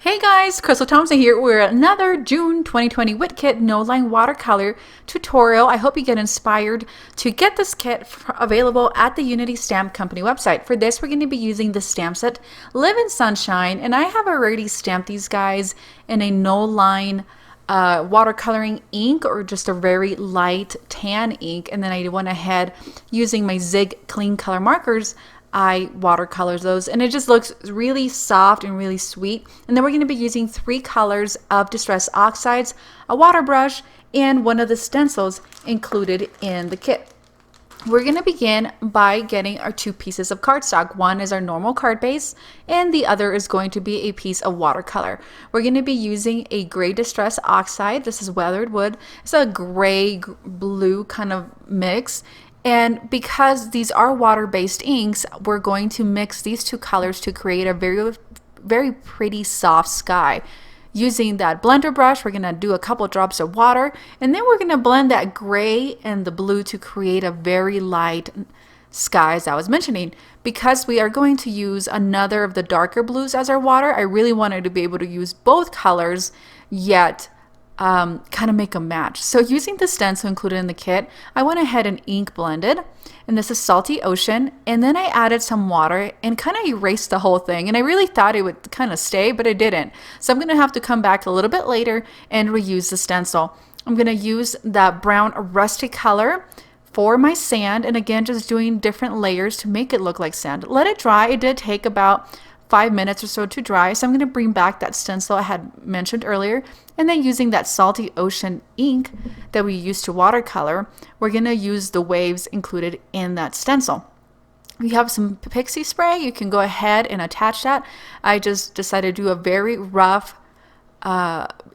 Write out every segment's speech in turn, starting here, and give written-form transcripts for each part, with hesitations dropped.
Hey guys, Crystal Thompson here. We're at another June 2020 Whit Kit No Line Watercolor tutorial. I hope you get inspired to get this kit available at the Unity Stamp Company website. For this, we're going to be using the stamp set Live in Sunshine, and I have already stamped these guys in a no line watercoloring ink or just a very light tan ink, and then I went ahead using my Zig clean color markers. I watercolors those and it just looks really soft and really sweet. And then we're going to be using 3 colors of Distress Oxides, a water brush, and one of the stencils included in the kit. We're going to begin by getting our 2 pieces of cardstock. One is our normal card base and the other is going to be a piece of watercolor. We're going to be using a gray Distress Oxide. This is weathered wood. It's a gray blue kind of mix. And because these are water-based inks, we're going to mix these 2 colors to create a very pretty soft sky. Using that blender brush, we're going to do a couple drops of water, and then we're going to blend that gray and the blue to create a very light sky, as I was mentioning. Because we are going to use another of the darker blues as our water, I really wanted to be able to use both colors, yet kind of make a match. So using the stencil included in the kit, I went ahead and ink blended, and this is Salty Ocean, and then I added some water and kind of erased the whole thing, and I really thought it would kind of stay, but it didn't. So I'm going to have to come back a little bit later and reuse the stencil. I'm going to use that brown rusty color for my sand, and again just doing different layers to make it look like sand. Let it dry. It did take about 5 minutes or so to dry, so I'm going to bring back that stencil I had mentioned earlier, and then using that Salty Ocean ink that we used to watercolor, we're going to use the waves included in that stencil. If you have some pixie spray, you can go ahead and attach that. I just decided to do a very rough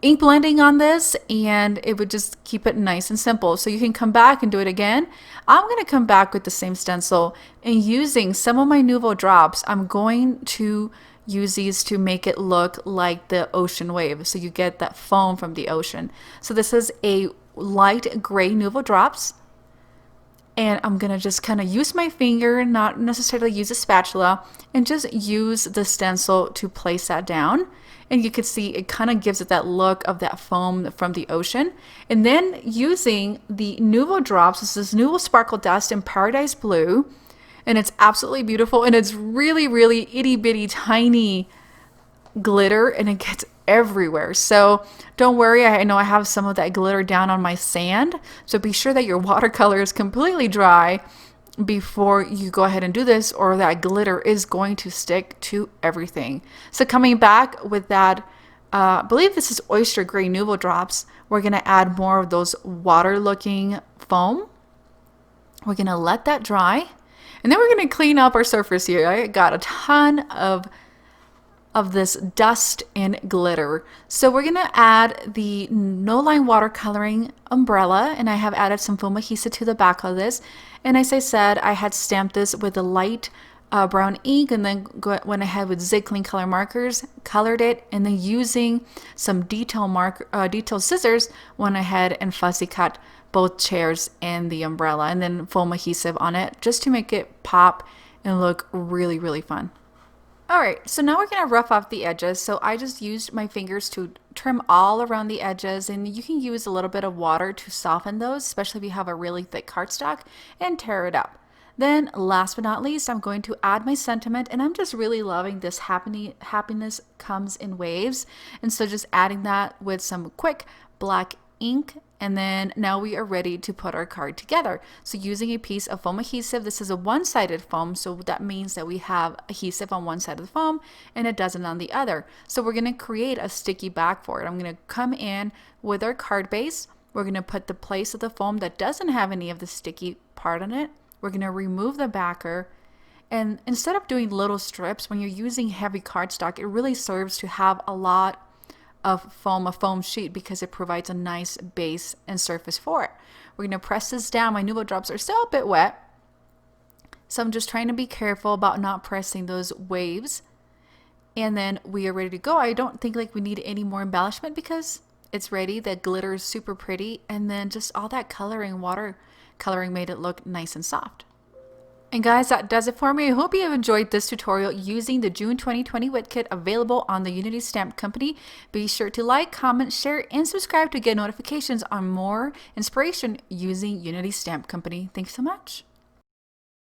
ink blending on this, and it would just keep it nice and simple. So you can come back and do it again. I'm going to come back with the same stencil, and using some of my Nuvo drops, I'm going to use these to make it look like the ocean wave, so you get that foam from the ocean. So this is a light gray Nuvo drops, and I'm gonna just kind of use my finger, not necessarily use a spatula, and just use the stencil to place that down. And you can see it kind of gives it that look of that foam from the ocean. And then using the Nuvo drops, this is Nuvo Sparkle Dust in Paradise Blue, and it's absolutely beautiful, and it's really, really itty bitty tiny glitter, and it gets everywhere. So don't worry, I know I have some of that glitter down on my sand, so be sure that your watercolor is completely dry before you go ahead and do this, or that glitter is going to stick to everything. So coming back with that, I believe this is Oyster Gray Nuvo drops, we're going to add more of those water looking foam. We're going to let that dry, and then we're going to clean up our surface here. I got a ton of this dust and glitter. So we're going to add the No Line watercoloring umbrella, and I have added some foam adhesive to the back of this. And as I said, I had stamped this with a light brown ink, and then went ahead with Zig clean color markers, colored it, and then using some detail scissors, went ahead and fussy cut both chairs and the umbrella, and then foam adhesive on it just to make it pop and look really, really fun. Alright, so now we're going to rough off the edges. So I just used my fingers to trim all around the edges, and you can use a little bit of water to soften those, especially if you have a really thick cardstock, and tear it up. Then last but not least, I'm going to add my sentiment, and I'm just really loving this happiness comes in waves. And so just adding that with some quick black ink, and then now we are ready to put our card together. So using a piece of foam adhesive, this is a one-sided foam, so that means that we have adhesive on one side of the foam and it doesn't on the other. So we're going to create a sticky back for it. I'm going to come in with our card base. We're going to put the place of the foam that doesn't have any of the sticky part on it. We're going to remove the backer, and instead of doing little strips, when you're using heavy cardstock, it really serves to have a lot of foam, a foam sheet, because it provides a nice base and surface for it. We're going to press this down. My Nuvo drops are still a bit wet, so I'm just trying to be careful about not pressing those waves. And then we are ready to go. I don't think like we need any more embellishment because it's ready. The glitter is super pretty, and then just all that coloring, water coloring, made it look nice and soft. And guys, that does it for me. I hope you have enjoyed this tutorial using the June 2020 Whit Kit available on the Unity Stamp Company. Be sure to like, comment, share, and subscribe to get notifications on more inspiration using Unity Stamp Company. Thanks so much.